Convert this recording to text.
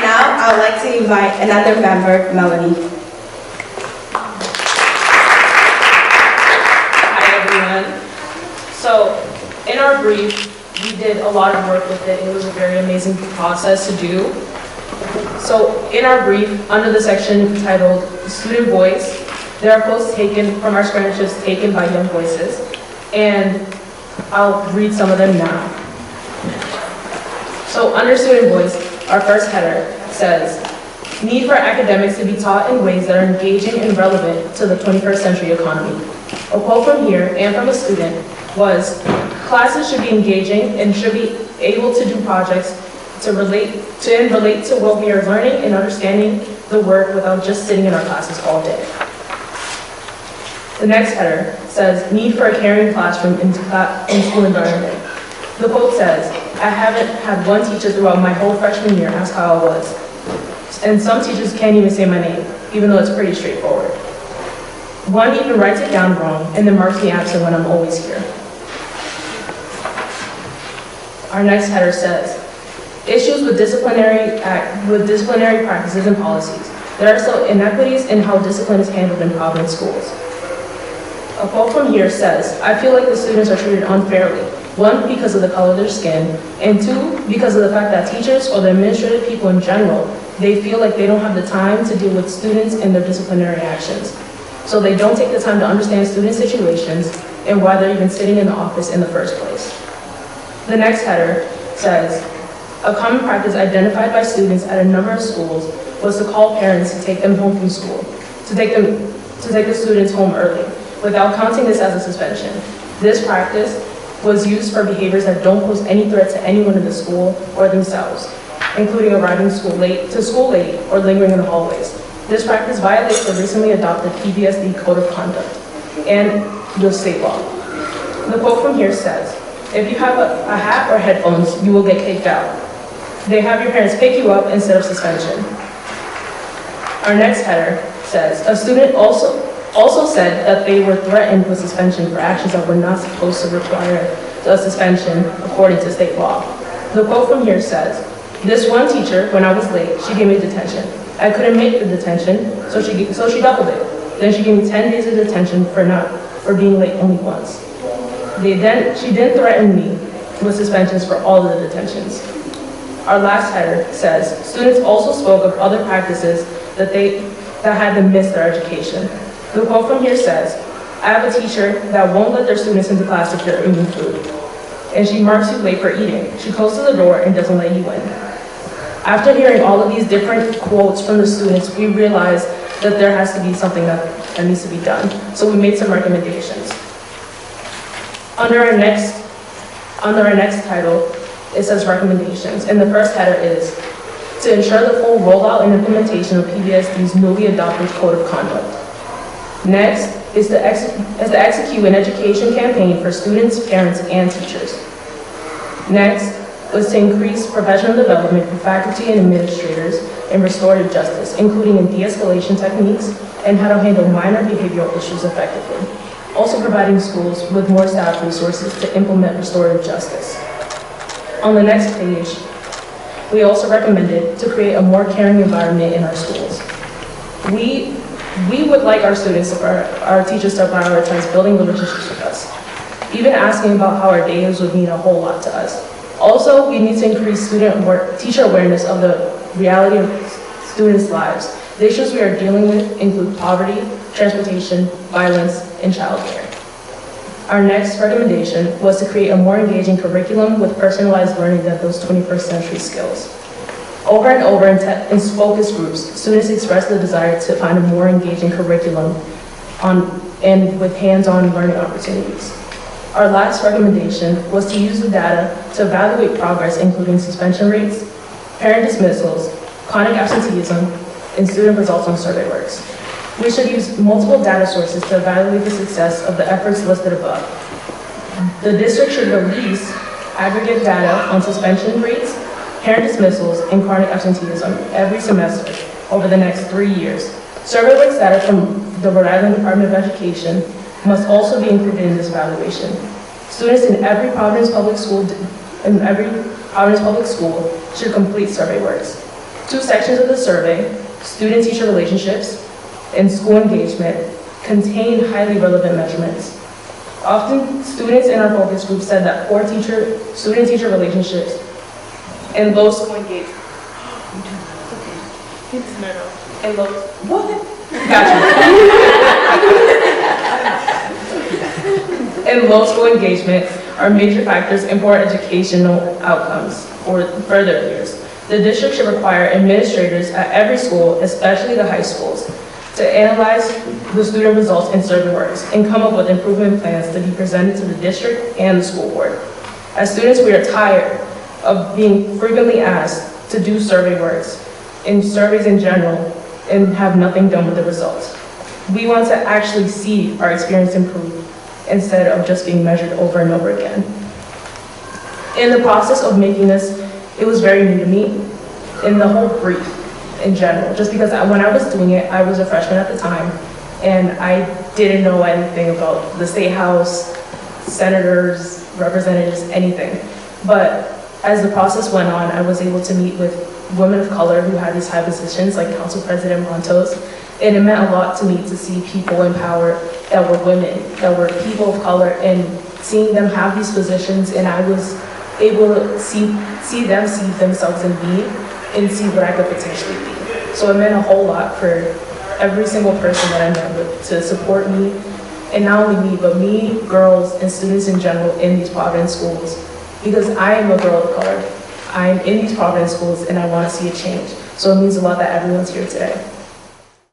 now, I would like to invite another member, Melanie. Hi everyone. So in our brief, we did a lot of work with it. It was a very amazing process to do. So in our brief, under the section titled Student Voice, there are quotes taken from our scrimmages taken by young voices, and I'll read some of them now. So under Student Voice, our first header says, need for academics to be taught in ways that are engaging and relevant to the 21st century economy. A quote from here and from a student was, classes should be engaging and should be able to do projects to relate to what we are learning and understanding the work without just sitting in our classes all day. The next header says, need for a caring classroom in school environment. The quote says, I haven't had one teacher throughout my whole freshman year ask how I was. And some teachers can't even say my name, even though it's pretty straightforward. One even writes it down wrong and then marks me absent when I'm always here. Our next header says, issues with disciplinary practices and policies. There are still inequities in how discipline is handled in Providence schools. A quote from here says, I feel like the students are treated unfairly. One, because of the color of their skin, and two, because of the fact that teachers or the administrative people in general, they feel like they don't have the time to deal with students and their disciplinary actions. So they don't take the time to understand student situations and why they're even sitting in the office in the first place. The next header says, a common practice identified by students at a number of schools was to call parents to take them home from school, to take the students home early, without counting this as a suspension. This practice was used for behaviors that don't pose any threat to anyone in the school or themselves, including arriving to school late or lingering in the hallways. This practice violates the recently adopted PBSD Code of Conduct and the state law. The quote from here says, if you have a hat or headphones, you will get kicked out. They have your parents pick you up instead of suspension. Our next header says, a student also said that they were threatened with suspension for actions that were not supposed to require a suspension according to state law. The quote from here says, this one teacher, when I was late, she gave me detention. I couldn't make the detention, so she doubled it. Then she gave me 10 days of detention for being late only once. She then threatened me with suspensions for all of the detentions. Our last header says, students also spoke of other practices that had them miss their education. The quote from here says, I have a teacher that won't let their students into class if they're eating food. And she marks you late for eating. She closes the door and doesn't let you in. After hearing all of these different quotes from the students, we realized that there has to be something that needs to be done. So we made some recommendations. Under our next title, it says recommendations. And the first header is to ensure the full rollout and implementation of PBSD's newly adopted Code of Conduct. Next is to execute an education campaign for students, parents, and teachers. Next was to increase professional development for faculty and administrators in restorative justice, including in de-escalation techniques and how to handle minor behavioral issues effectively. Also providing schools with more staff resources to implement restorative justice. On the next page, we also recommended to create a more caring environment in our schools. We would like our students, our teachers to prioritize building relationships with us. Even asking about how our days would mean a whole lot to us. Also, we need to increase teacher awareness of the reality of students' lives. The issues we are dealing with include poverty, transportation, violence, and childcare. Our next recommendation was to create a more engaging curriculum with personalized learning than those 21st century skills. Over and over in focus groups, students expressed the desire to find a more engaging curriculum and with hands-on learning opportunities. Our last recommendation was to use the data to evaluate progress, including suspension rates, parent dismissals, chronic absenteeism, and student results on survey works. We should use multiple data sources to evaluate the success of the efforts listed above. The district should release aggregate data on suspension rates, parent dismissals, and chronic absenteeism every semester over the next 3 years. Survey works data from the Rhode Island Department of Education must also be included in this evaluation. Students in every Providence Public School should complete survey works. Two sections of the survey, student-teacher relationships and school engagement, contain highly relevant measurements. Often, students in our focus group said that poor student-teacher relationships and low school engagement. And low. What? Gotcha. And low school engagement are major factors in poor educational outcomes for further years. The district should require administrators at every school, especially the high schools, to analyze the student results in survey works and come up with improvement plans to be presented to the district and the school board. As students, we are tired of being frequently asked to do survey works and surveys in general and have nothing done with the results. We want to actually see our experience improve instead of just being measured over and over again. In the process of making this, it was very new to me, in the whole brief in general, just because when I was doing it, I was a freshman at the time, and I didn't know anything about the State House, senators, representatives, anything. But as the process went on, I was able to meet with women of color who had these high positions, like Council President Montos, and it meant a lot to me to see people in power that were women, that were people of color, and seeing them have these positions, and I was able to see them see themselves in me and see what I could potentially be. So it meant a whole lot for every single person that I met with to support me, and not only me, but me, girls, and students in general in these Providence schools, because I am a girl of color. I'm in these Providence schools, and I want to see a change. So it means a lot that everyone's here today.